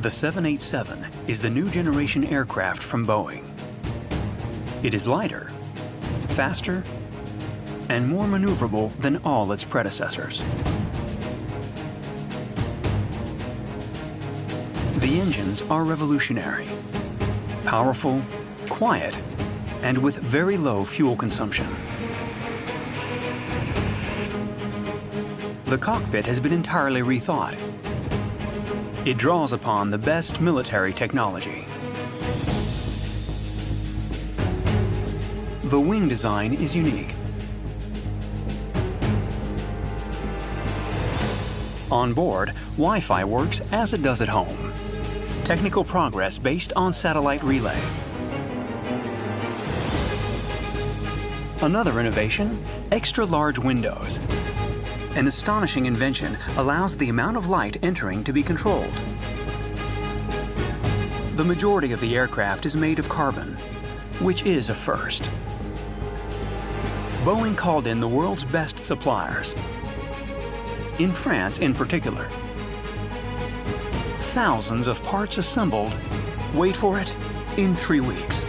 The 787 is the new generation aircraft from Boeing. It is lighter, faster, and more maneuverable than all its predecessors. The engines are revolutionary, powerful, quiet, and with very low fuel consumption. The cockpit has been entirely rethought. It draws upon the best military technology. The wing design is unique. On board, Wi-Fi works as it does at home. Technical progress based on satellite relay. Another innovation, extra-large windows. An astonishing invention allows the amount of light entering to be controlled. The majority of the aircraft is made of carbon, which is a first. Boeing called in the world's best suppliers, in France in particular. Thousands of parts assembled, wait for it, in 3 weeks.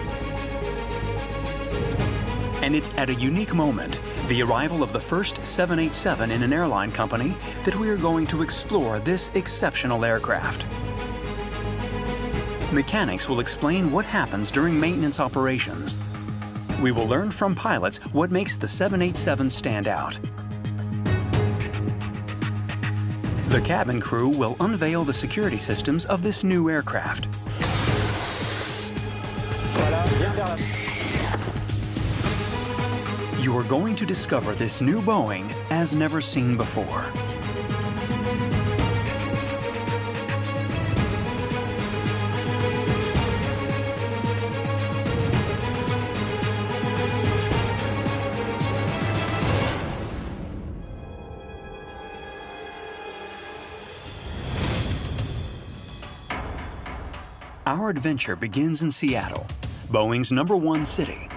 And it's at a unique moment, the arrival of the first 787 in an airline company, that we are going to explore this exceptional aircraft. Mechanics will explain what happens during maintenance operations. We will learn from pilots what makes the 787 stand out. The cabin crew will unveil the security systems of this new aircraft. You are going to discover this new Boeing as never seen before. Our adventure begins in Seattle, Boeing's #1 city.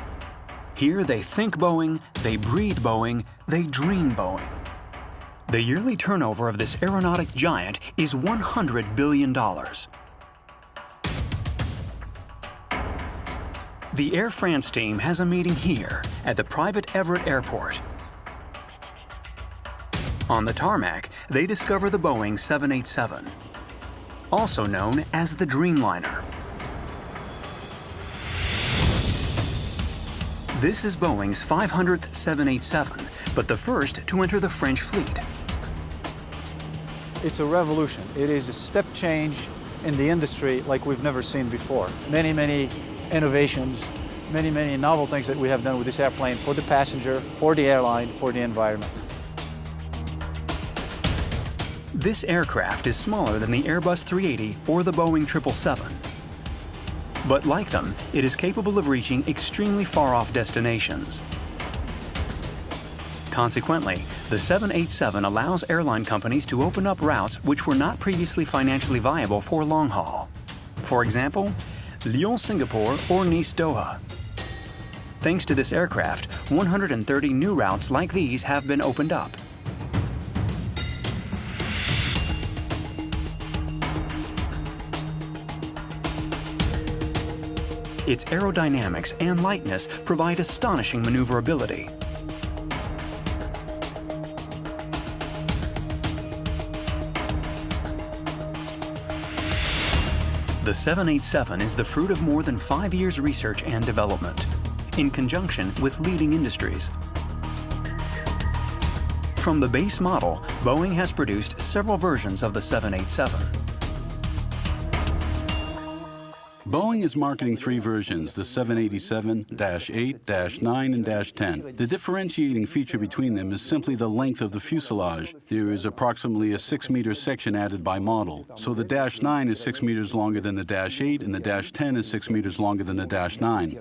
Here they think Boeing, they breathe Boeing, they dream Boeing. The yearly turnover of this aeronautic giant is $100 billion. The Air France team has a meeting here at the private Everett Airport. On the tarmac, they discover the Boeing 787, also known as the Dreamliner. This is Boeing's 500th 787, but the first to enter the French fleet. It's a revolution. It is a step change in the industry like we've never seen before. Many innovations, many novel things that we have done with this airplane for the passenger, for the airline, for the environment. This aircraft is smaller than the Airbus 380 or the Boeing 777. But like them, it is capable of reaching extremely far-off destinations. Consequently, the 787 allows airline companies to open up routes which were not previously financially viable for long haul. For example, Lyon-Singapore or Nice-Doha. Thanks to this aircraft, 130 new routes like these have been opened up. Its aerodynamics and lightness provide astonishing maneuverability. The 787 is the fruit of more than 5 years' research and development, in conjunction with leading industries. From the base model, Boeing has produced several versions of the 787. Boeing is marketing 3 versions, the 787, -8, -9, and -10. The differentiating feature between them is simply the length of the fuselage. There is approximately a 6-meter section added by model. So the -9 is 6 meters longer than the -8, and the -10 is 6 meters longer than the -9.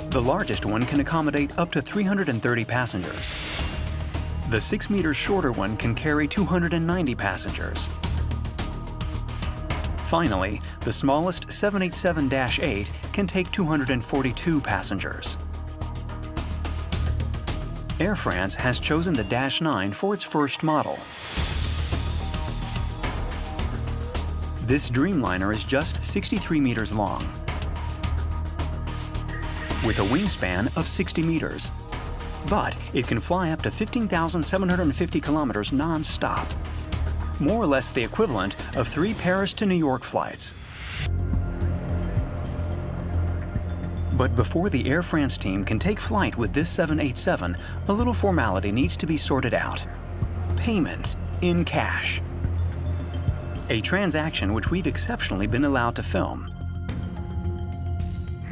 The largest one can accommodate up to 330 passengers. The 6 meters shorter one can carry 290 passengers. Finally, the smallest 787-8 can take 242 passengers. Air France has chosen the -9 for its first model. This Dreamliner is just 63 meters long, with a wingspan of 60 meters. But it can fly up to 15,750 kilometers non-stop, more or less the equivalent of 3 Paris to New York flights. But before the Air France team can take flight with this 787, a little formality needs to be sorted out. Payment in cash. A transaction which we've exceptionally been allowed to film.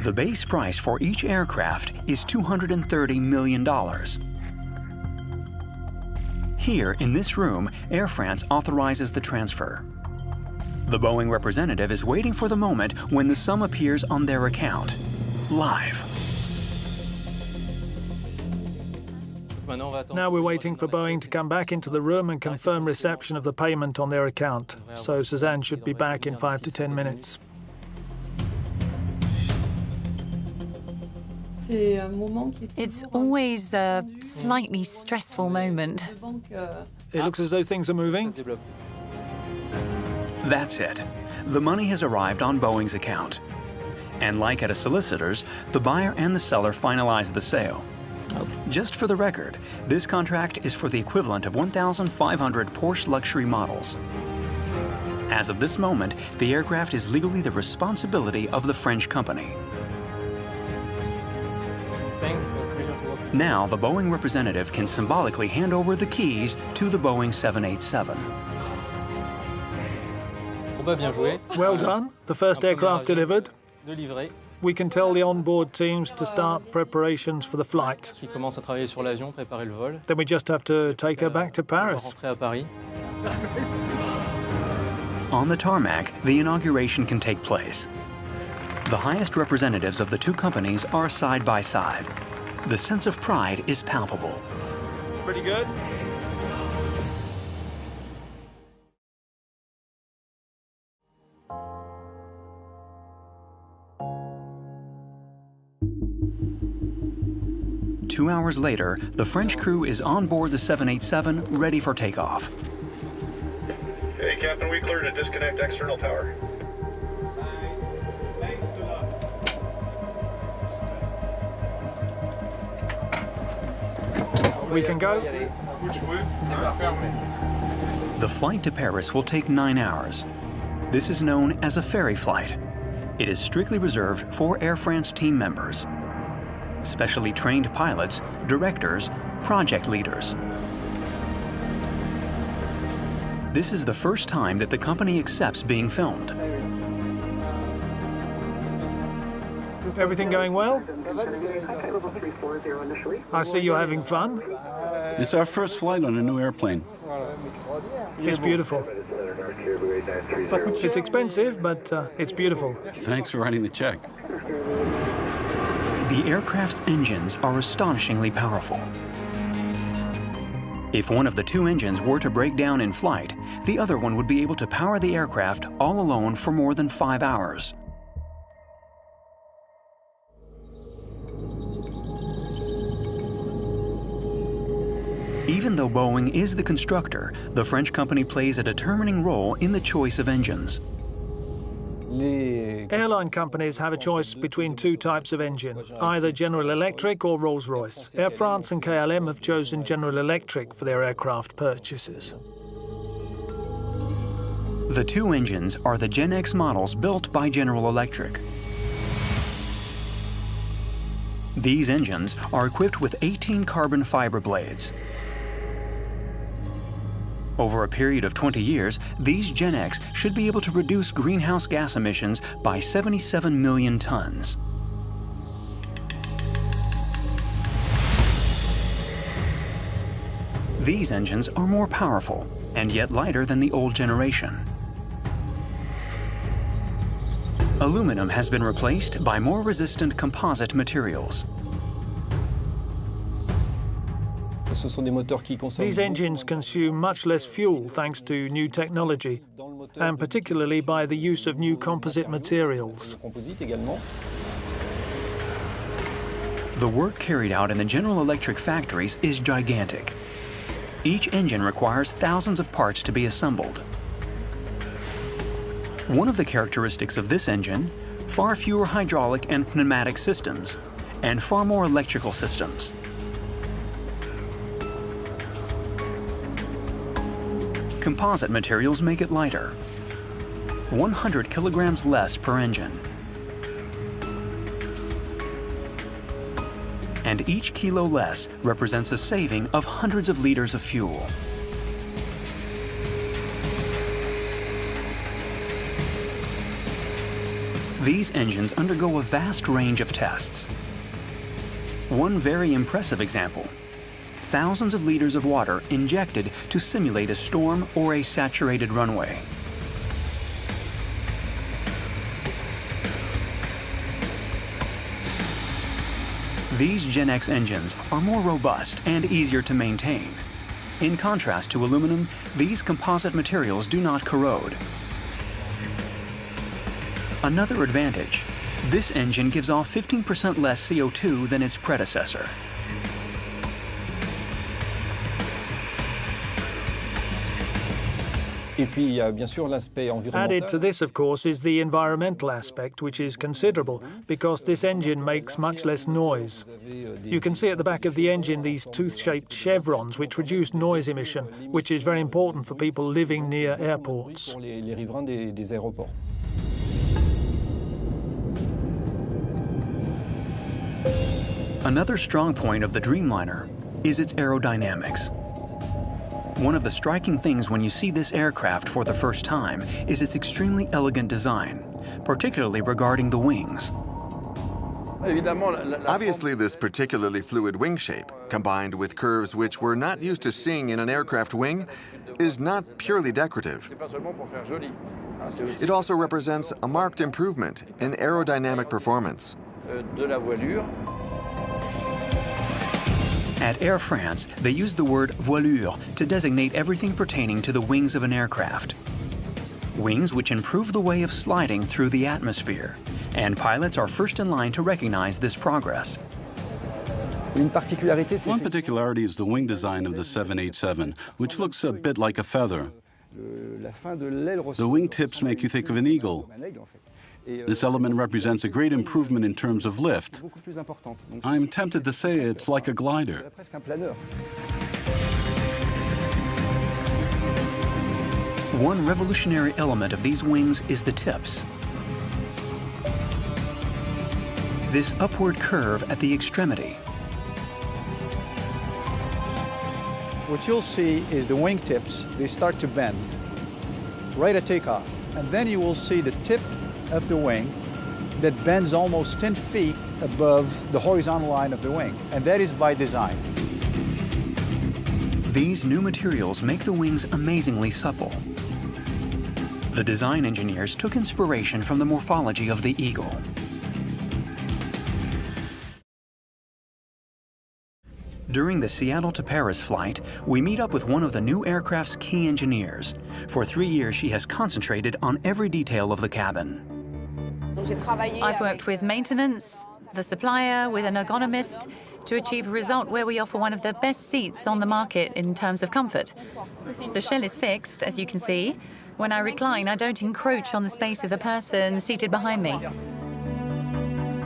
The base price for each aircraft is $230 million. Here, in this room, Air France authorizes the transfer. The Boeing representative is waiting for the moment when the sum appears on their account. Live. Now we're waiting for Boeing to come back into the room and confirm reception of the payment on their account. So Suzanne should be back in 5 to 10 minutes. It's always a slightly stressful moment. It looks as though things are moving. That's it. The money has arrived on Boeing's account. And like at a solicitor's, the buyer and the seller finalize the sale. Just for the record, this contract is for the equivalent of 1,500 Porsche luxury models. As of this moment, the aircraft is legally the responsibility of the French company. Now, the Boeing representative can symbolically hand over the keys to the Boeing 787. Well done. The first aircraft delivered. We can tell the onboard teams to start preparations for the flight. Then we just have to take her back to Paris. On the tarmac, the inauguration can take place. The highest representatives of the two companies are side by side. The sense of pride is palpable. Pretty good. Two hours later, the French crew is on board the 787, ready for takeoff. Hey, Captain, we cleared to disconnect external power. We can go. The flight to Paris will take 9 hours. This is known as a ferry flight. It is strictly reserved for Air France team members, specially trained pilots, directors, project leaders. This is the first time that the company accepts being filmed. Everything going well? I see you're having fun. It's our first flight on a new airplane. It's beautiful. It's expensive, but it's beautiful. Thanks for writing the check. The aircraft's engines are astonishingly powerful. If one of the two engines were to break down in flight, the other one would be able to power the aircraft all alone for more than 5 hours. Even though Boeing is the constructor, the French company plays a determining role in the choice of engines. Airline companies have a choice between two types of engine, either General Electric or Rolls-Royce. Air France and KLM have chosen General Electric for their aircraft purchases. The two engines are the Gen X models built by General Electric. These engines are equipped with 18 carbon fiber blades. Over a period of 20 years, these Gen X should be able to reduce greenhouse gas emissions by 77 million tons. These engines are more powerful and yet lighter than the old generation. Aluminum has been replaced by more resistant composite materials. These engines consume much less fuel thanks to new technology, and particularly by the use of new composite materials. The work carried out in the General Electric factories is gigantic. Each engine requires thousands of parts to be assembled. One of the characteristics of this engine, far fewer hydraulic and pneumatic systems, and far more electrical systems. Composite materials make it lighter, 100 kilograms less per engine. And each kilo less represents a saving of hundreds of liters of fuel. These engines undergo a vast range of tests. One very impressive example: thousands of liters of water injected to simulate a storm or a saturated runway. These Gen X engines are more robust and easier to maintain. In contrast to aluminum, these composite materials do not corrode. Another advantage: this engine gives off 15% less CO2 than its predecessor. Added to this, of course, is the environmental aspect, which is considerable, because this engine makes much less noise. You can see at the back of the engine these tooth-shaped chevrons, which reduce noise emission, which is very important for people living near airports. Another strong point of the Dreamliner is its aerodynamics. One of the striking things when you see this aircraft for the first time is its extremely elegant design, particularly regarding the wings. Obviously, this particularly fluid wing shape, combined with curves which we're not used to seeing in an aircraft wing, is not purely decorative. It also represents a marked improvement in aerodynamic performance. At Air France, they use the word voilure to designate everything pertaining to the wings of an aircraft. Wings which improve the way of sliding through the atmosphere, and pilots are first in line to recognize this progress. One particularity is the wing design of the 787, which looks a bit like a feather. The wing tips make you think of an eagle. This element represents a great improvement in terms of lift. I'm tempted to say it's like a glider. One revolutionary element of these wings is the tips. This upward curve at the extremity. What you'll see is the wing tips, they start to bend right at takeoff. And then you will see the tip of the wing that bends almost 10 feet above the horizontal line of the wing, and that is by design. These new materials make the wings amazingly supple. The design engineers took inspiration from the morphology of the eagle. During the Seattle to Paris flight, we meet up with one of the new aircraft's key engineers. For 3 years, she has concentrated on every detail of the cabin. I've worked with maintenance, the supplier, with an ergonomist, to achieve a result where we offer one of the best seats on the market in terms of comfort. The shell is fixed, as you can see. When I recline, I don't encroach on the space of the person seated behind me.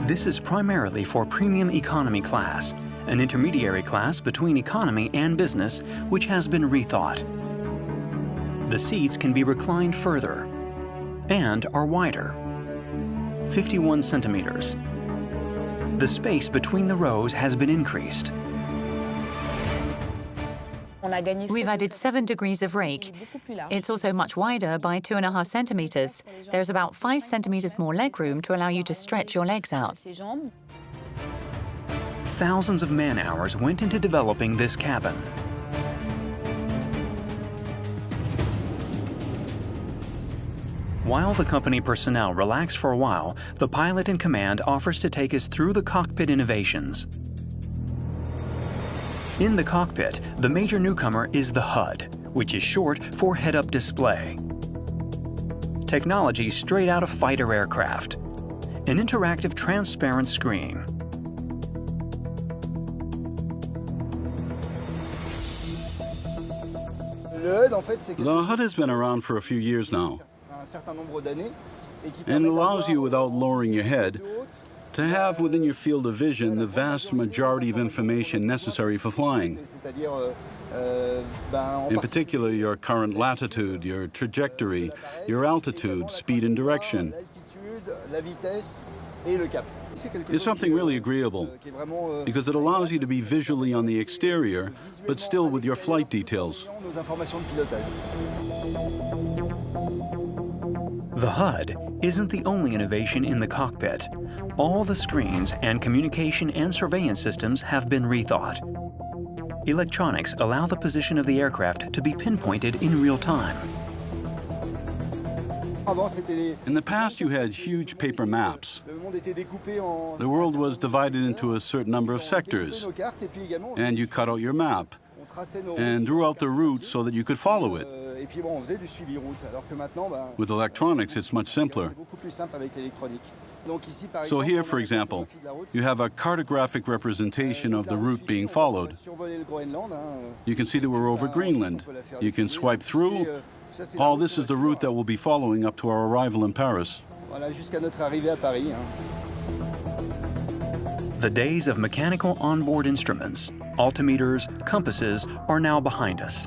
This is primarily for premium economy class, an intermediary class between economy and business, which has been rethought. The seats can be reclined further and are wider, 51 centimeters. The space between the rows has been increased. We've added 7 degrees of rake. It's also much wider by 2.5 centimeters. There's about 5 centimeters more legroom to allow you to stretch your legs out. Thousands of man-hours went into developing this cabin. While the company personnel relax for a while, the pilot in command offers to take us through the cockpit innovations. In the cockpit, the major newcomer is the HUD, which is short for head-up display. Technology straight out of fighter aircraft. An interactive transparent screen. The HUD has been around for a few years now. and allows you, without lowering your head, to have within your field of vision the vast majority of information necessary for flying. In particular, your current latitude, your trajectory, your altitude, speed and direction. It's something really agreeable, because it allows you to be visually on the exterior, but still with your flight details. The HUD isn't the only innovation in the cockpit. All the screens and communication and surveillance systems have been rethought. Electronics allow the position of the aircraft to be pinpointed in real time. In the past, you had huge paper maps. The world was divided into a certain number of sectors, and you cut out your map and drew out the route so that you could follow it. With electronics, it's much simpler. So here, for example, you have a cartographic representation of the route being followed. You can see that we're over Greenland. You can swipe through. All this is the route that we'll be following up to our arrival in Paris. The days of mechanical onboard instruments, altimeters, compasses, are now behind us.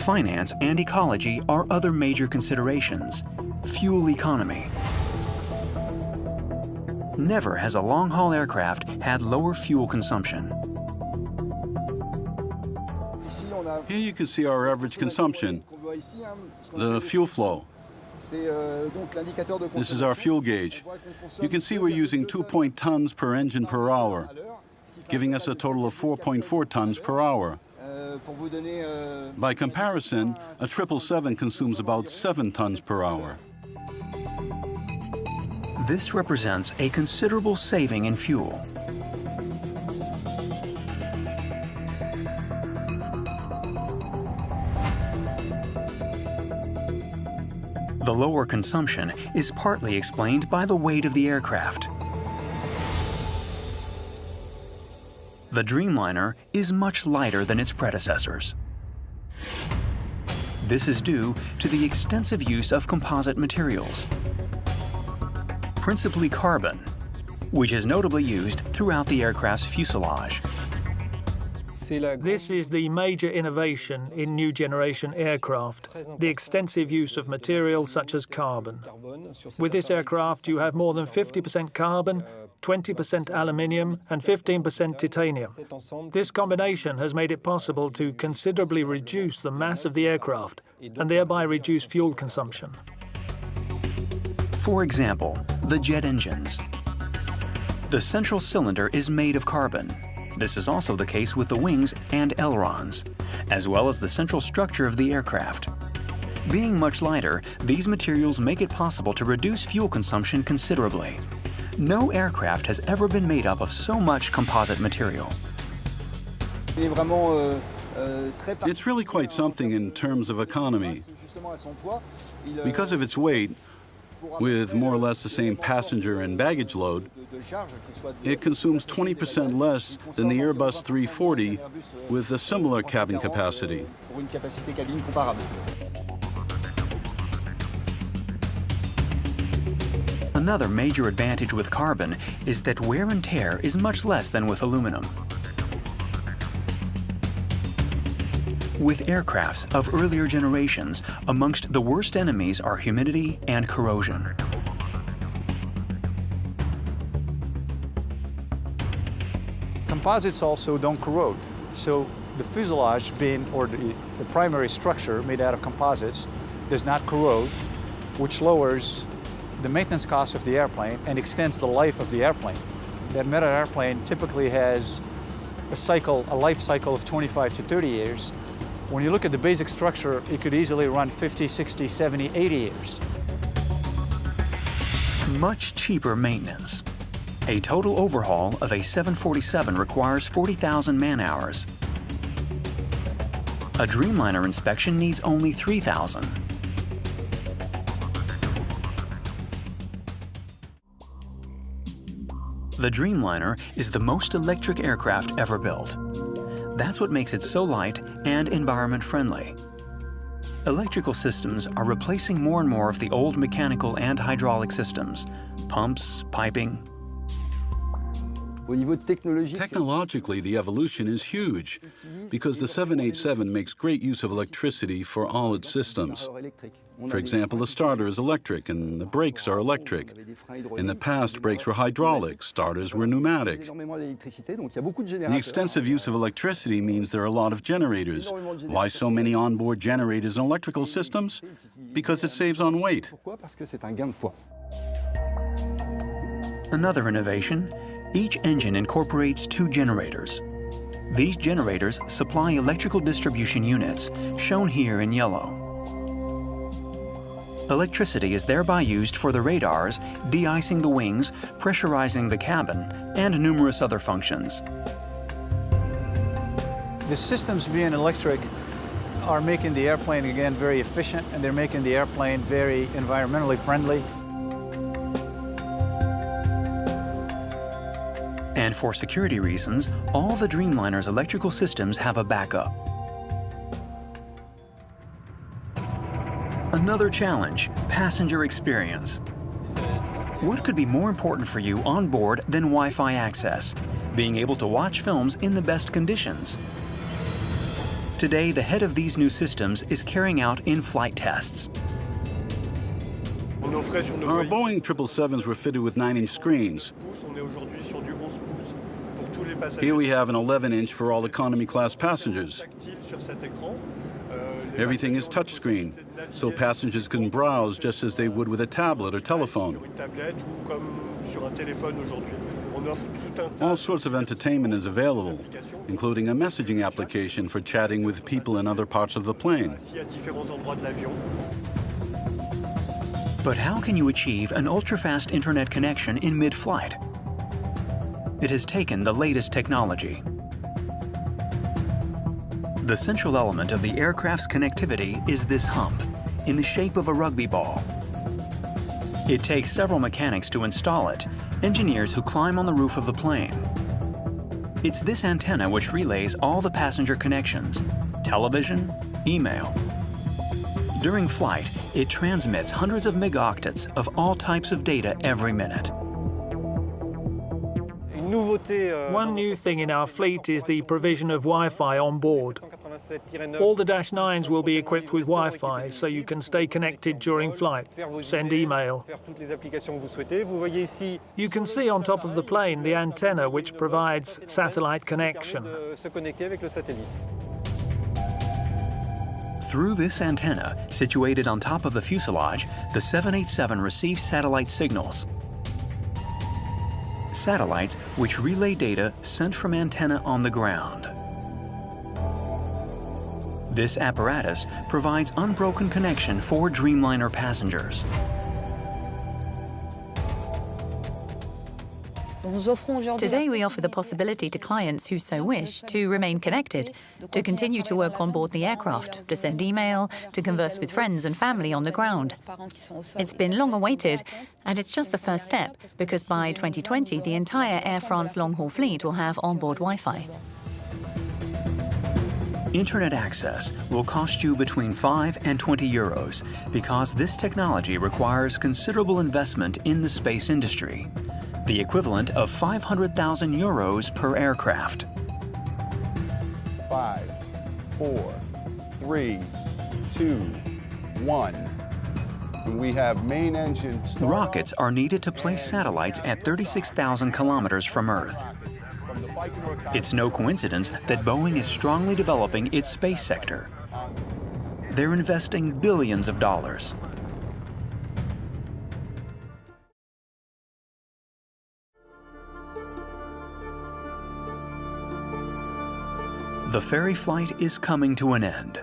Finance and ecology are other major considerations. Fuel economy. Never has a long-haul aircraft had lower fuel consumption. Here you can see our average consumption, the fuel flow. This is our fuel gauge. You can see we're using 2 tons per engine per hour, giving us a total of 4.4 tons per hour. By comparison, a 777 consumes about 7 tons per hour. This represents a considerable saving in fuel. The lower consumption is partly explained by the weight of the aircraft. The Dreamliner is much lighter than its predecessors. This is due to the extensive use of composite materials, principally carbon, which is notably used throughout the aircraft's fuselage. This is the major innovation in new generation aircraft, the extensive use of materials such as carbon. With this aircraft, you have more than 50% carbon, 20% aluminium and 15% titanium. This combination has made it possible to considerably reduce the mass of the aircraft and thereby reduce fuel consumption. For example, the jet engines. The central cylinder is made of carbon. This is also the case with the wings and ailerons, as well as the central structure of the aircraft. Being much lighter, these materials make it possible to reduce fuel consumption considerably. No aircraft has ever been made up of so much composite material. It's really quite something in terms of economy. Because of its weight, with more or less the same passenger and baggage load, it consumes 20% less than the Airbus 340 with a similar cabin capacity. Another major advantage with carbon is that wear and tear is much less than with aluminum. With aircrafts of earlier generations, amongst the worst enemies are humidity and corrosion. Composites also don't corrode. So the fuselage being, or the primary structure made out of composites, does not corrode, which lowers the maintenance costs of the airplane and extends the life of the airplane. That metal airplane typically has a life cycle of 25 to 30 years. When you look at the basic structure, it could easily run 50, 60, 70, 80 years. Much cheaper maintenance. A total overhaul of a 747 requires 40,000 man-hours. A Dreamliner inspection needs only 3,000. The Dreamliner is the most electric aircraft ever built. That's what makes it so light and environment-friendly. Electrical systems are replacing more and more of the old mechanical and hydraulic systems, pumps, piping. Technologically, the evolution is huge because the 787 makes great use of electricity for all its systems. For example, the starter is electric and the brakes are electric. In the past, brakes were hydraulic, starters were pneumatic. The extensive use of electricity means there are a lot of generators. Why so many onboard generators in electrical systems? Because it saves on weight. Another innovation, each engine incorporates 2 generators. These generators supply electrical distribution units, shown here in yellow. Electricity is thereby used for the radars, de-icing the wings, pressurizing the cabin, and numerous other functions. The systems being electric are making the airplane, again, very efficient, and they're making the airplane very environmentally friendly. And for security reasons, all the Dreamliner's electrical systems have a backup. Another challenge, passenger experience. What could be more important for you on board than Wi-Fi access? Being able to watch films in the best conditions. Today, the head of these new systems is carrying out in-flight tests. Our Boeing 777s were fitted with 9-inch screens. Here we have an 11-inch for all economy class passengers. Everything is touchscreen, so passengers can browse just as they would with a tablet or telephone. All sorts of entertainment is available, including a messaging application for chatting with people in other parts of the plane. But how can you achieve an ultra-fast internet connection in mid-flight? It has taken the latest technology. The central element of the aircraft's connectivity is this hump, in the shape of a rugby ball. It takes several mechanics to install it, engineers who climb on the roof of the plane. It's this antenna which relays all the passenger connections, television, email. During flight, it transmits hundreds of megaoctets of all types of data every minute. One new thing in our fleet is the provision of Wi-Fi on board. All the Dash 9s will be equipped with Wi-Fi, so you can stay connected during flight, send email. You can see on top of the plane the antenna which provides satellite connection. Through this antenna, situated on top of the fuselage, the 787 receives satellite signals. Satellites which relay data sent from antenna on the ground. This apparatus provides unbroken connection for Dreamliner passengers. Today we offer the possibility to clients who so wish to remain connected, to continue to work on board the aircraft, to send email, to converse with friends and family on the ground. It's been long awaited, and it's just the first step, because by 2020 the entire Air France long-haul fleet will have onboard Wi-Fi. Internet access will cost you between 5 and 20 euros because this technology requires considerable investment in the space industry, the equivalent of 500,000 euros per aircraft. 5, 4, 3, 2, 1. We have main engine start. Rockets are needed to place satellites at 36,000 kilometers from Earth. It's no coincidence that Boeing is strongly developing its space sector. They're investing billions of dollars. The ferry flight is coming to an end.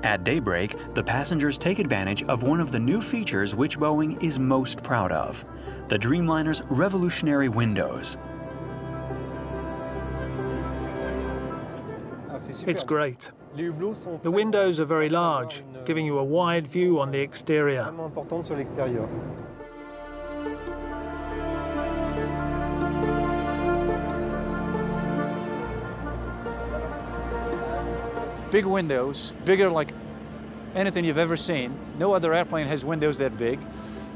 At daybreak, the passengers take advantage of one of the new features which Boeing is most proud of, the Dreamliner's revolutionary windows. It's great. The windows are very large, giving you a wide view on the exterior. Big windows, bigger like anything you've ever seen. No other airplane has windows that big,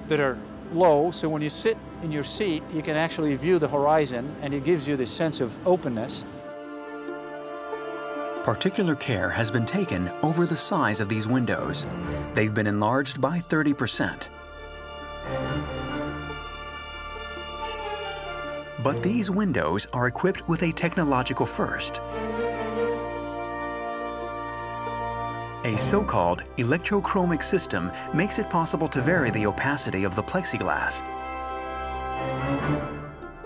that are low, so when you sit in your seat, you can actually view the horizon, and it gives you this sense of openness. Particular care has been taken over the size of these windows. They've been enlarged by 30%. But these windows are equipped with a technological first. A so-called electrochromic system makes it possible to vary the opacity of the plexiglass.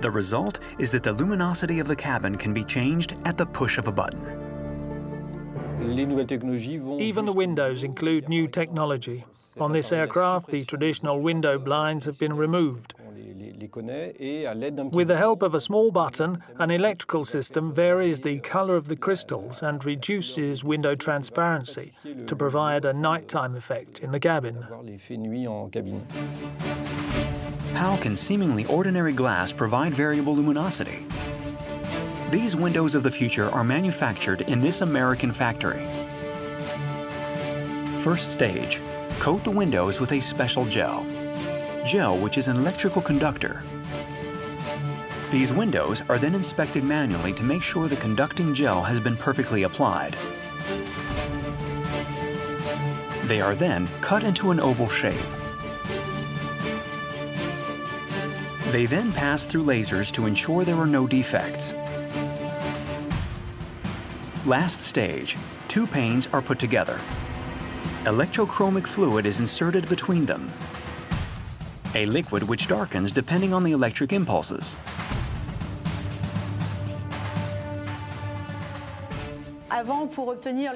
The result is that the luminosity of the cabin can be changed at the push of a button. Even the windows include new technology. On this aircraft, the traditional window blinds have been removed. With the help of a small button, an electrical system varies the color of the crystals and reduces window transparency to provide a nighttime effect in the cabin. How can seemingly ordinary glass provide variable luminosity? These windows of the future are manufactured in this American factory. First stage, coat the windows with a special gel. Gel, which is an electrical conductor. These windows are then inspected manually to make sure the conducting gel has been perfectly applied. They are then cut into an oval shape. They then pass through lasers to ensure there are no defects. Last stage, two panes are put together. Electrochromic fluid is inserted between them. A liquid which darkens depending on the electric impulses.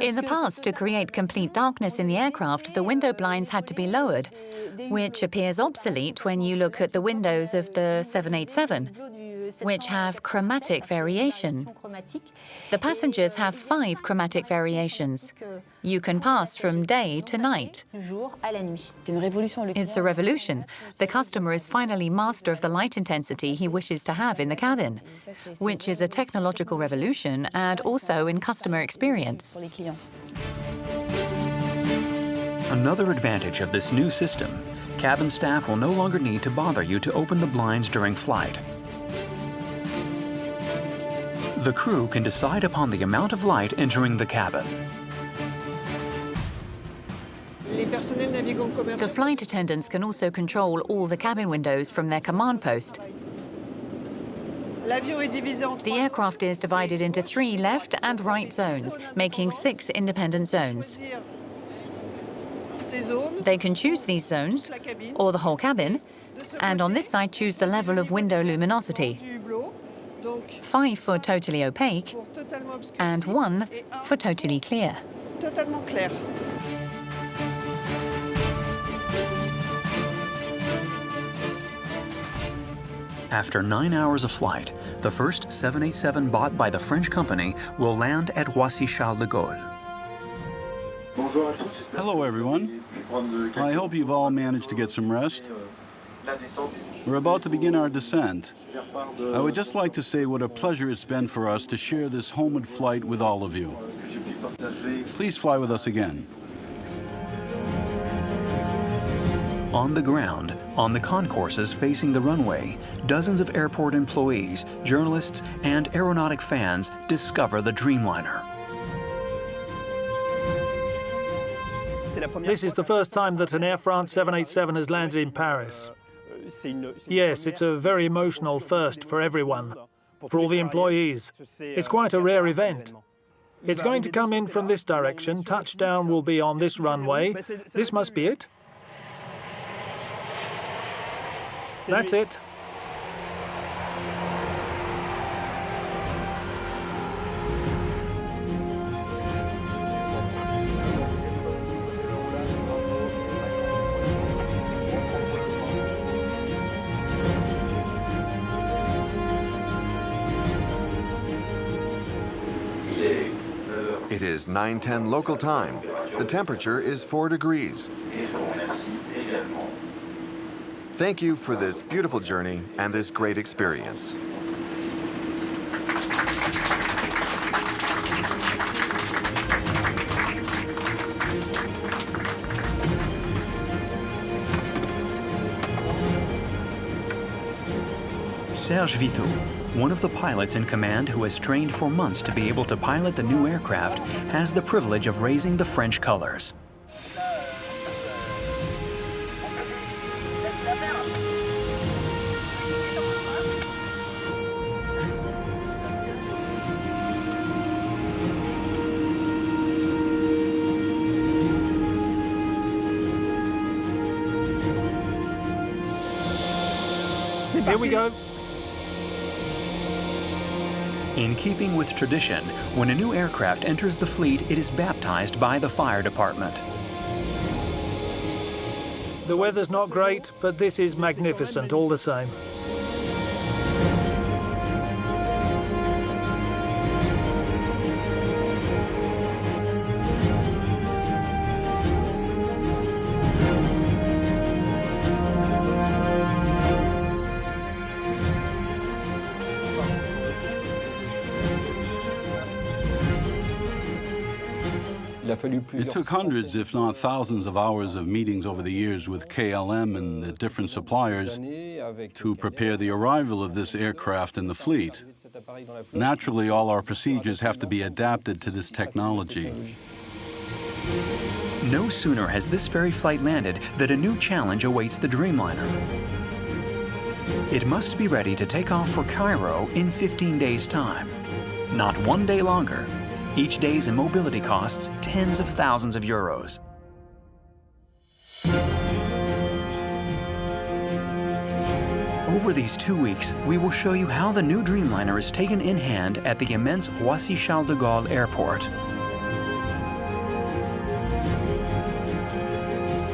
In the past, to create complete darkness in the aircraft, the window blinds had to be lowered, which appears obsolete when you look at the windows of the 787, which have chromatic variation. The passengers have 5 chromatic variations. You can pass from day to night. It's a revolution. The customer is finally master of the light intensity he wishes to have in the cabin, which is a technological revolution and also in customer experience. Another advantage of this new system, cabin staff will no longer need to bother you to open the blinds during flight. The crew can decide upon the amount of light entering the cabin. The flight attendants can also control all the cabin windows from their command post. The aircraft is divided into 3 left and right zones, making 6 independent zones. They can choose these zones, or the whole cabin, and on this side choose the level of window luminosity. 5 for totally opaque, and 1 for totally clear. After 9 hours of flight, the first 787 bought by the French company will land at Roissy-Charles de Gaulle. Hello, everyone. I hope you've all managed to get some rest. We're about to begin our descent. I would just like to say what a pleasure it's been for us to share this homeward flight with all of you. Please fly with us again. On the ground, on the concourses facing the runway, dozens of airport employees, journalists, and aeronautic fans discover the Dreamliner. This is the first time that an Air France 787 has landed in Paris. Yes, it's a very emotional first for everyone, for all the employees. It's quite a rare event. It's going to come in from this direction. Touchdown will be on this runway. This must be it. That's it. It is 9:10 local time. The temperature is 4 degrees. Thank you for this beautiful journey and this great experience. Serge Vitou, one of the pilots in command who has trained for months to be able to pilot the new aircraft, has the privilege of raising the French colors. Here we go. In keeping with tradition, when a new aircraft enters the fleet, it is baptized by the fire department. The weather's not great, but this is magnificent all the same. It took hundreds, if not thousands, of hours of meetings over the years with KLM and the different suppliers to prepare the arrival of this aircraft in the fleet. Naturally, all our procedures have to be adapted to this technology. No sooner has this very flight landed than a new challenge awaits the Dreamliner. It must be ready to take off for Cairo in 15 days' time. Not one day longer. Each day's immobility costs tens of thousands of euros. Over these 2 weeks, we will show you how the new Dreamliner is taken in hand at the immense Roissy-Charles de Gaulle Airport.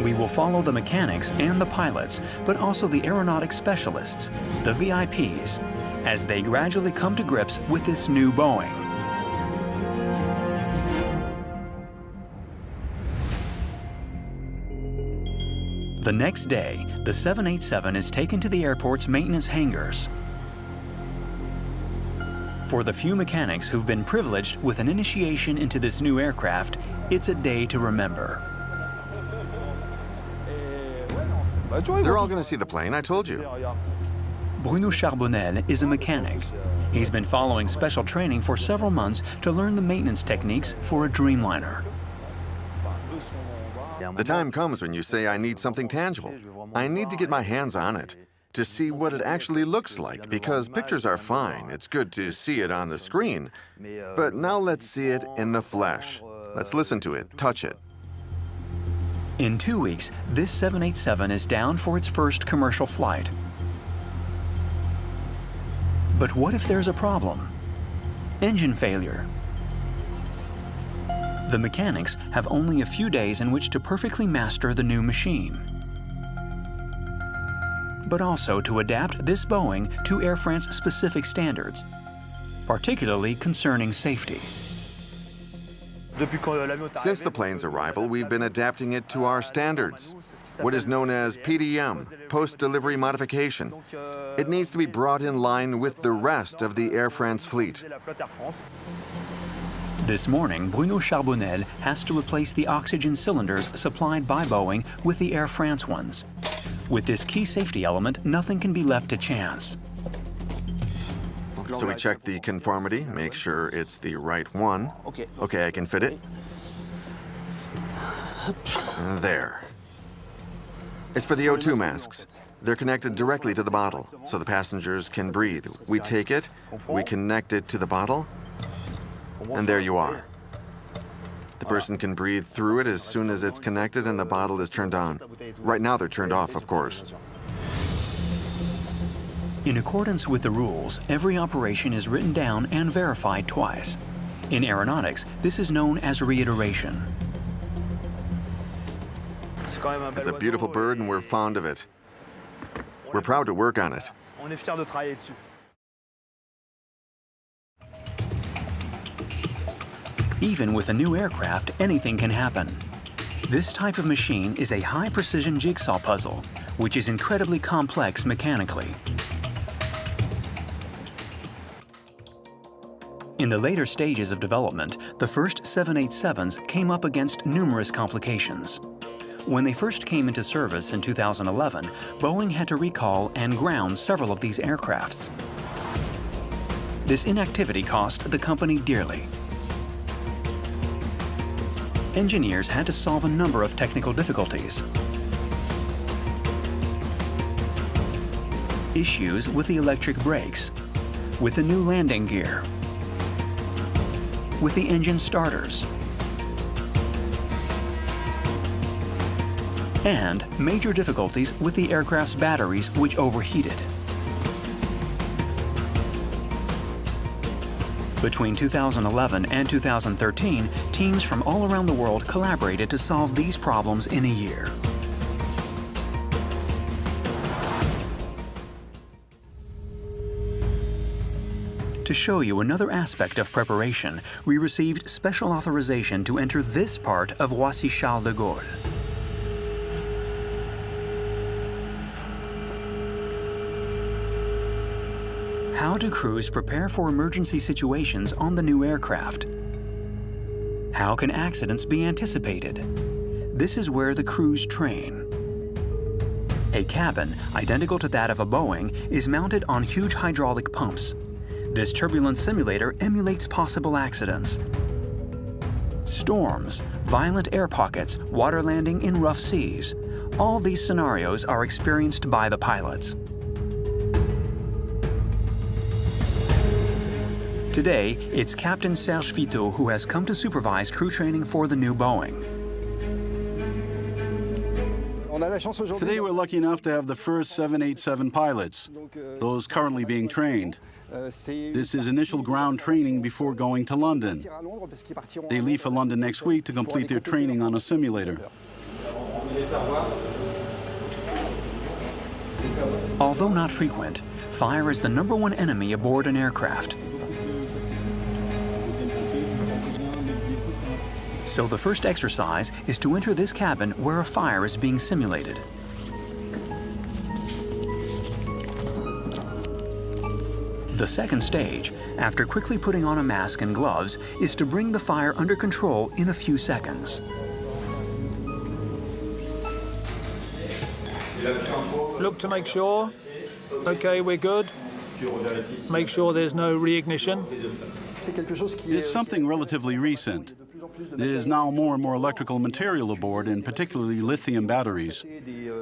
We will follow the mechanics and the pilots, but also the aeronautic specialists, the VIPs, as they gradually come to grips with this new Boeing. The next day, the 787 is taken to the airport's maintenance hangars. For the few mechanics who've been privileged with an initiation into this new aircraft, it's a day to remember. They're all going to see the plane, I told you. Bruno Charbonnel is a mechanic. He's been following special training for several months to learn the maintenance techniques for a Dreamliner. The time comes when you say, I need something tangible. I need to get my hands on it, to see what it actually looks like, because pictures are fine. It's good to see it on the screen. But now let's see it in the flesh. Let's listen to it, touch it. In 2 weeks, this 787 is down for its first commercial flight. But what if there's a problem? Engine failure. The mechanics have only a few days in which to perfectly master the new machine, but also to adapt this Boeing to Air France-specific standards, particularly concerning safety. Since the plane's arrival, we've been adapting it to our standards, what is known as PDM, post-delivery modification. It needs to be brought in line with the rest of the Air France fleet. This morning, Bruno Charbonnel has to replace the oxygen cylinders supplied by Boeing with the Air France ones. With this key safety element, nothing can be left to chance. So we check the conformity, make sure it's the right one. Okay, I can fit it. There. It's for the O2 masks. They're connected directly to the bottle, so the passengers can breathe. We take it, we connect it to the bottle, and there you are. The person can breathe through it as soon as it's connected and the bottle is turned on. Right now they're turned off, of course. In accordance with the rules, every operation is written down and verified twice. In aeronautics, this is known as reiteration. It's a beautiful bird and we're fond of it. We're proud to work on it. Even with a new aircraft, anything can happen. This type of machine is a high-precision jigsaw puzzle, which is incredibly complex mechanically. In the later stages of development, the first 787s came up against numerous complications. When they first came into service in 2011, Boeing had to recall and ground several of these aircrafts. This inactivity cost the company dearly. Engineers had to solve a number of technical difficulties. Issues with the electric brakes, with the new landing gear, with the engine starters, and major difficulties with the aircraft's batteries, which overheated. Between 2011 and 2013, teams from all around the world collaborated to solve these problems in a year. To show you another aspect of preparation, we received special authorization to enter this part of Roissy-Charles de Gaulle. How do crews prepare for emergency situations on the new aircraft? How can accidents be anticipated? This is where the crews train. A cabin, identical to that of a Boeing, is mounted on huge hydraulic pumps. This turbulence simulator emulates possible accidents. Storms, violent air pockets, water landing in rough seas. All these scenarios are experienced by the pilots. Today, it's Captain Serge Fiteau who has come to supervise crew training for the new Boeing. Today we're lucky enough to have the first 787 pilots, those currently being trained. This is initial ground training before going to London. They leave for London next week to complete their training on a simulator. Although not frequent, fire is the #1 enemy aboard an aircraft. So the first exercise is to enter this cabin where a fire is being simulated. The second stage, after quickly putting on a mask and gloves, is to bring the fire under control in a few seconds. Look to make sure. Okay, we're good. Make sure there's no reignition. It's something relatively recent. There is now more and more electrical material aboard, and particularly lithium batteries.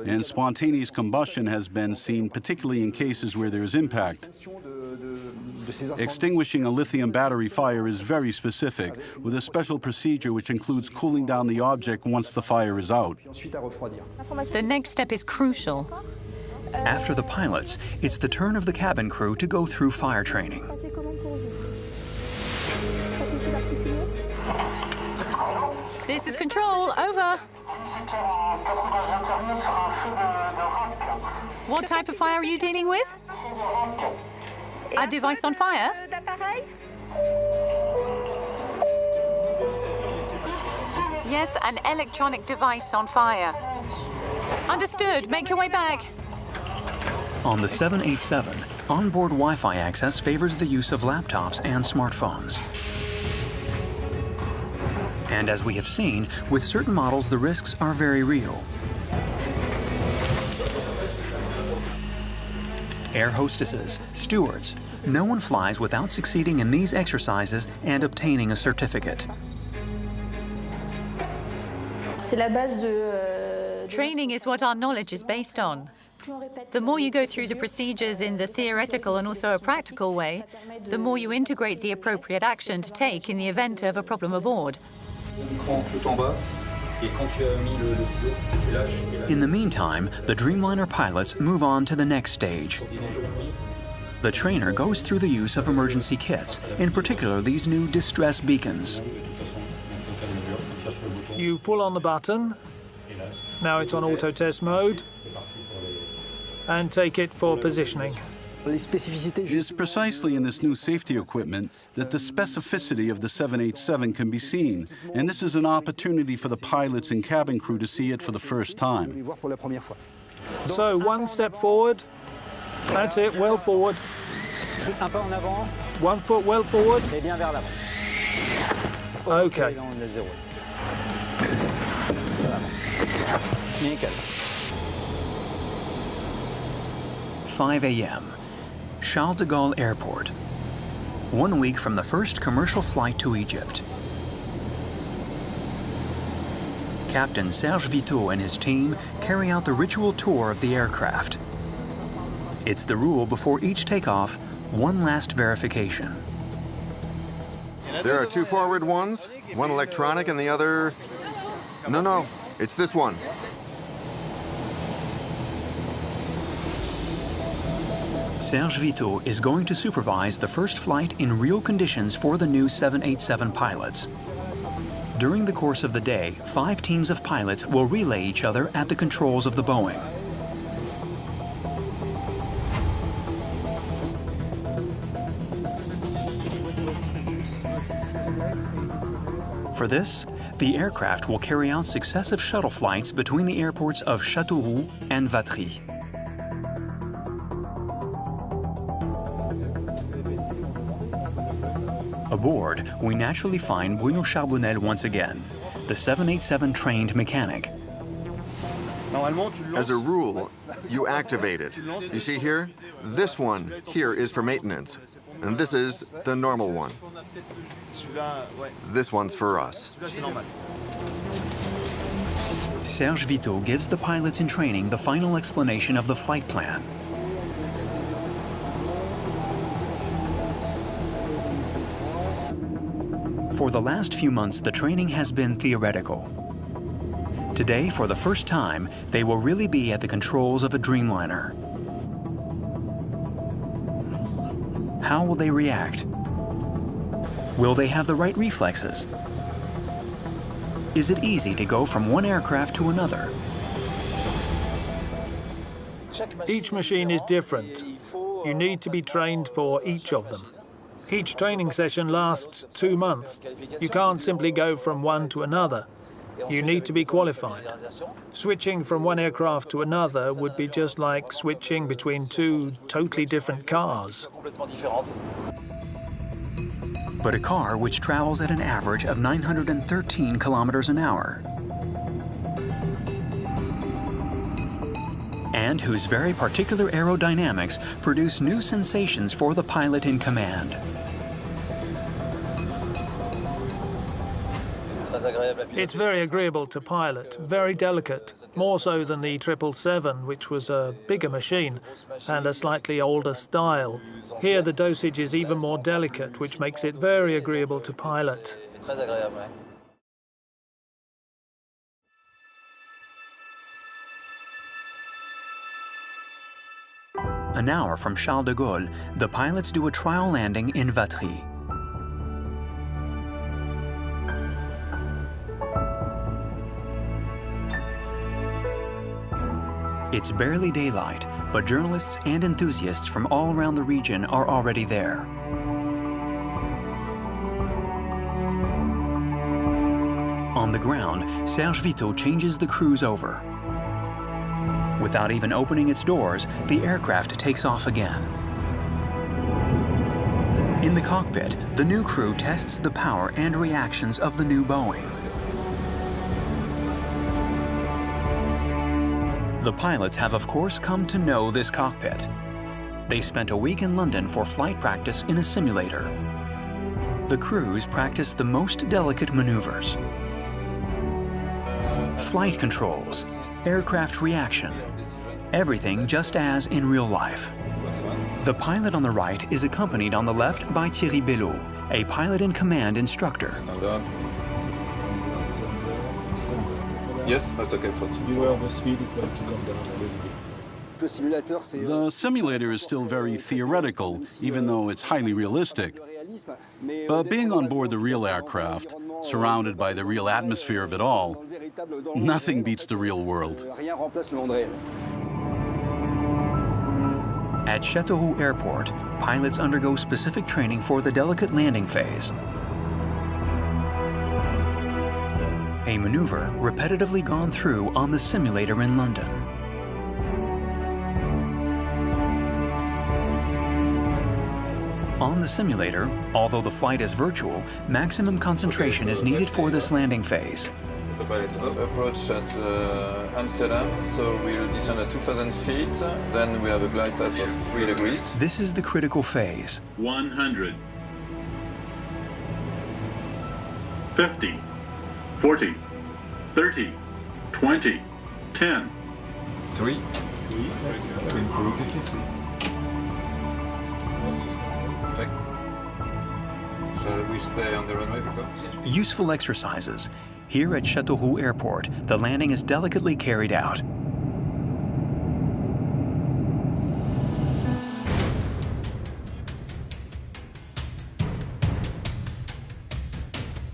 And spontaneous combustion has been seen, particularly in cases where there is impact. Extinguishing a lithium battery fire is very specific, with a special procedure which includes cooling down the object once the fire is out. The next step is crucial. After the pilots, it's the turn of the cabin crew to go through fire training. This is control, over. What type of fire are you dealing with? A device on fire? Yes, an electronic device on fire. Understood, make your way back. On the 787, onboard Wi-Fi access favors the use of laptops and smartphones. And as we have seen, with certain models, the risks are very real. Air hostesses, stewards, no one flies without succeeding in these exercises and obtaining a certificate. Training is what our knowledge is based on. The more you go through the procedures in the theoretical and also a practical way, the more you integrate the appropriate action to take in the event of a problem aboard. In the meantime, the Dreamliner pilots move on to the next stage. The trainer goes through the use of emergency kits, in particular these new distress beacons. You pull on the button. Now it's on auto test mode. And take it for positioning. It is precisely in this new safety equipment that the specificity of the 787 can be seen, and this is an opportunity for the pilots and cabin crew to see it for the first time. So, one step forward. That's it, well forward. 1 foot well forward. Okay. 5 a.m. Charles de Gaulle Airport. 1 week from the first commercial flight to Egypt. Captain Serge Vito and his team carry out the ritual tour of the aircraft. It's the rule before each takeoff, one last verification. There are two forward ones, one electronic and the other... No, it's this one. Serge Vito is going to supervise the first flight in real conditions for the new 787 pilots. During the course of the day, 5 teams of pilots will relay each other at the controls of the Boeing. For this, the aircraft will carry out successive shuttle flights between the airports of Châteauroux and Vatry. Aboard, we naturally find Bruno Charbonnel once again, the 787 trained mechanic. As a rule, you activate it. You see here? This one here is for maintenance, and this is the normal one. This one's for us. Serge Vito gives the pilots in training the final explanation of the flight plan. For the last few months, the training has been theoretical. Today, for the first time, they will really be at the controls of a Dreamliner. How will they react? Will they have the right reflexes? Is it easy to go from one aircraft to another? Each machine is different. You need to be trained for each of them. Each training session lasts 2 months. You can't simply go from one to another. You need to be qualified. Switching from one aircraft to another would be just like switching between 2 totally different cars. But a car which travels at an average of 913 kilometers an hour, and whose very particular aerodynamics produce new sensations for the pilot in command. It's very agreeable to pilot, very delicate, more so than the 777, which was a bigger machine and a slightly older style. Here the dosage is even more delicate, which makes it very agreeable to pilot. An hour from Charles de Gaulle, the pilots do a trial landing in Vatry. It's barely daylight, but journalists and enthusiasts from all around the region are already there. On the ground, Serge Vito changes the crews over. Without even opening its doors, the aircraft takes off again. In the cockpit, the new crew tests the power and reactions of the new Boeing. The pilots have, of course, come to know this cockpit. They spent a week in London for flight practice in a simulator. The crews practice the most delicate maneuvers. Flight controls, aircraft reaction, everything just as in real life. The pilot on the right is accompanied on the left by Thierry Bellot, a pilot in command instructor. Yes, that's okay for the speed is going to come down a little bit. The simulator is still very theoretical, even though it's highly realistic. But being on board the real aircraft, surrounded by the real atmosphere of it all, nothing beats the real world. At Châteauroux Airport, pilots undergo specific training for the delicate landing phase. A maneuver repetitively gone through on the simulator in London. On the simulator, although the flight is virtual, maximum concentration is needed for this landing phase. autopilot approach at Amsterdam, so we'll descend at 2,000 feet, then we have a glide path of 3 degrees. This is the critical phase. 100. 50. 40. 30. 20. 10. 3. Check. Shall we stay on the runway, Victor? Useful exercises. Here at Châteauroux Airport, the landing is delicately carried out.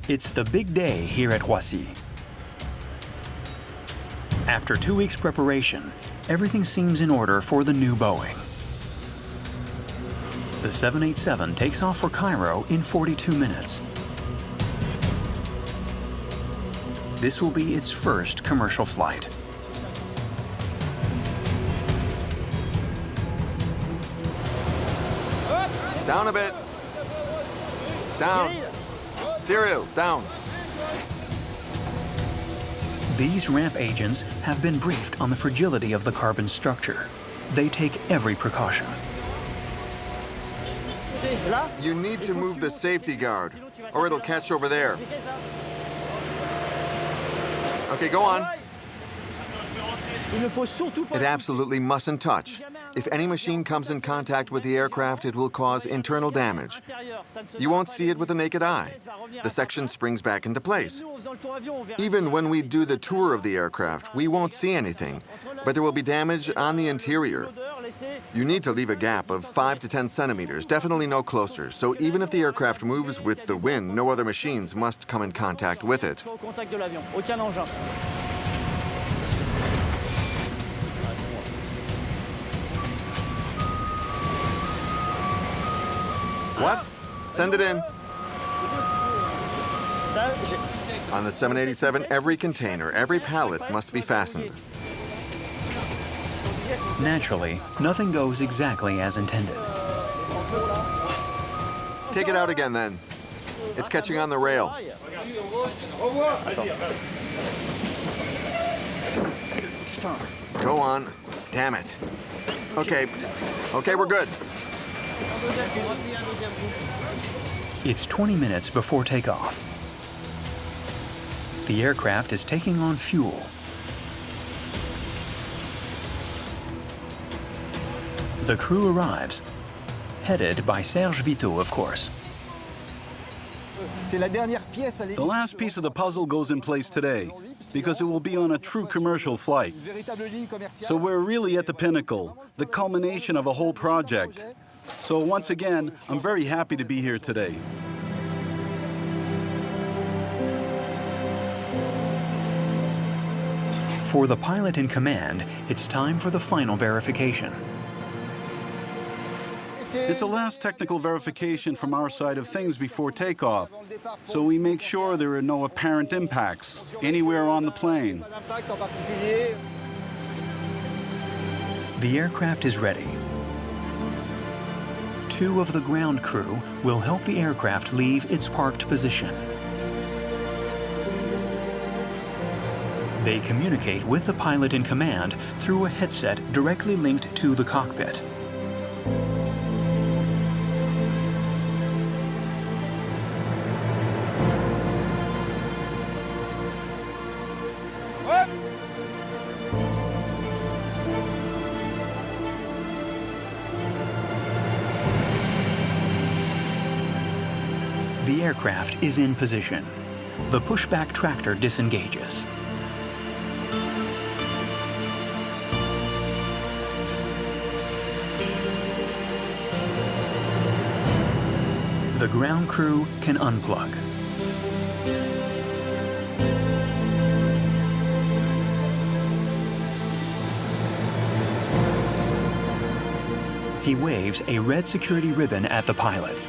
It's the big day here at Roissy. After 2 weeks preparation, everything seems in order for the new Boeing. The 787 takes off for Cairo in 42 minutes. This will be its first commercial flight. Down a bit. Down. Serial, down. These ramp agents have been briefed on the fragility of the carbon structure. They take every precaution. You need to move the safety guard, or it'll catch over there. Okay, go on. It absolutely mustn't touch. If any machine comes in contact with the aircraft, it will cause internal damage. You won't see it with the naked eye. The section springs back into place. Even when we do the tour of the aircraft, we won't see anything, but there will be damage on the interior. You need to leave a gap of 5 to 10 centimeters, definitely no closer, so even if the aircraft moves with the wind, no other machines must come in contact with it. What? Send it in. On the 787, every container, every pallet must be fastened. Naturally, nothing goes exactly as intended. Take it out again, then. It's catching on the rail. Go on. Damn it. Okay. Okay, we're good. It's 20 minutes before takeoff. The aircraft is taking on fuel. The crew arrives, headed by Serge Vito, of course. The last piece of the puzzle goes in place today, because it will be on a true commercial flight. So we're really at the pinnacle, the culmination of a whole project. So once again, I'm very happy to be here today. For the pilot in command, it's time for the final verification. It's a last technical verification from our side of things before takeoff, so we make sure there are no apparent impacts anywhere on the plane. The aircraft is ready. 2 of the ground crew will help the aircraft leave its parked position. They communicate with the pilot in command through a headset directly linked to the cockpit. The aircraft is in position. The pushback tractor disengages. The ground crew can unplug. He waves a red security ribbon at the pilot.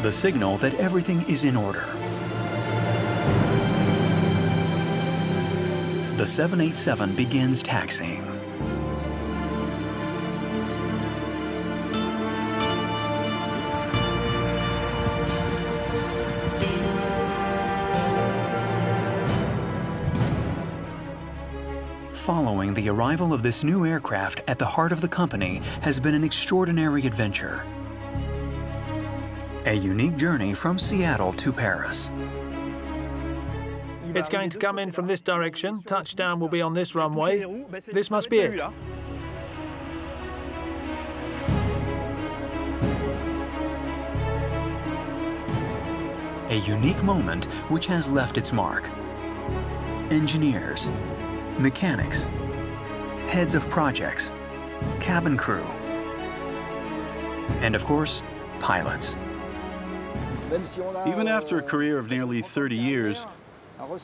The signal that everything is in order. The 787 begins taxiing. following the arrival of this new aircraft at the heart of the company has been an extraordinary adventure. A unique journey from Seattle to Paris. It's going to come in from this direction. Touchdown will be on this runway. This must be it. A unique moment which has left its mark. Engineers, mechanics, heads of projects, cabin crew, and of course, pilots. Even after a career of nearly 30 years,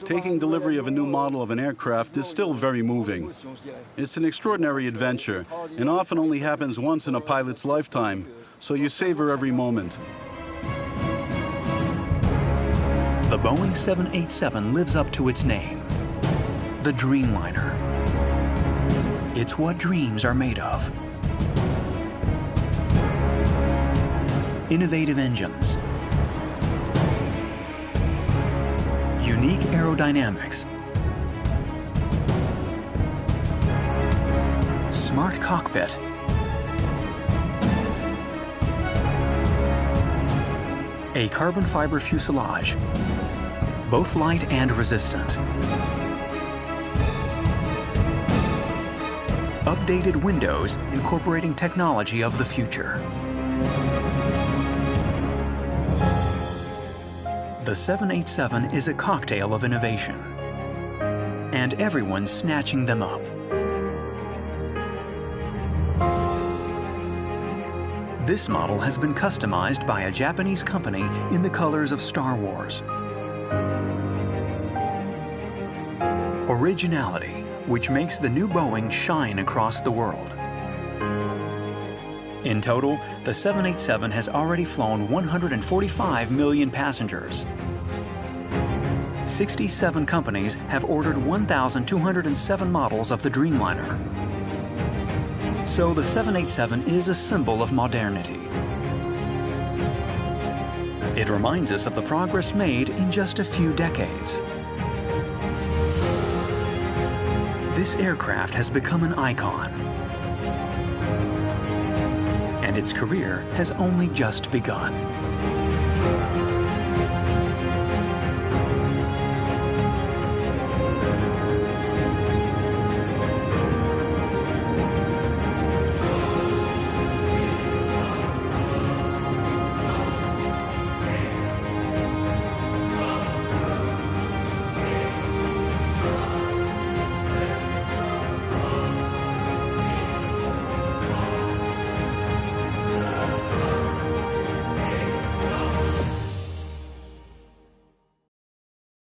taking delivery of a new model of an aircraft is still very moving. It's an extraordinary adventure, and often only happens once in a pilot's lifetime, so you savor every moment. The Boeing 787 lives up to its name, the Dreamliner. It's what dreams are made of. Innovative engines, unique aerodynamics, smart cockpit, a carbon fiber fuselage, both light and resistant, updated windows incorporating technology of the future. The 787 is a cocktail of innovation, and everyone's snatching them up. This model has been customized by a Japanese company in the colors of Star Wars. Originality, which makes the new Boeing shine across the world. In total, the 787 has already flown 145 million passengers. 67 companies have ordered 1,207 models of the Dreamliner. So the 787 is a symbol of modernity. It reminds us of the progress made in just a few decades. This aircraft has become an icon, and its career has only just begun.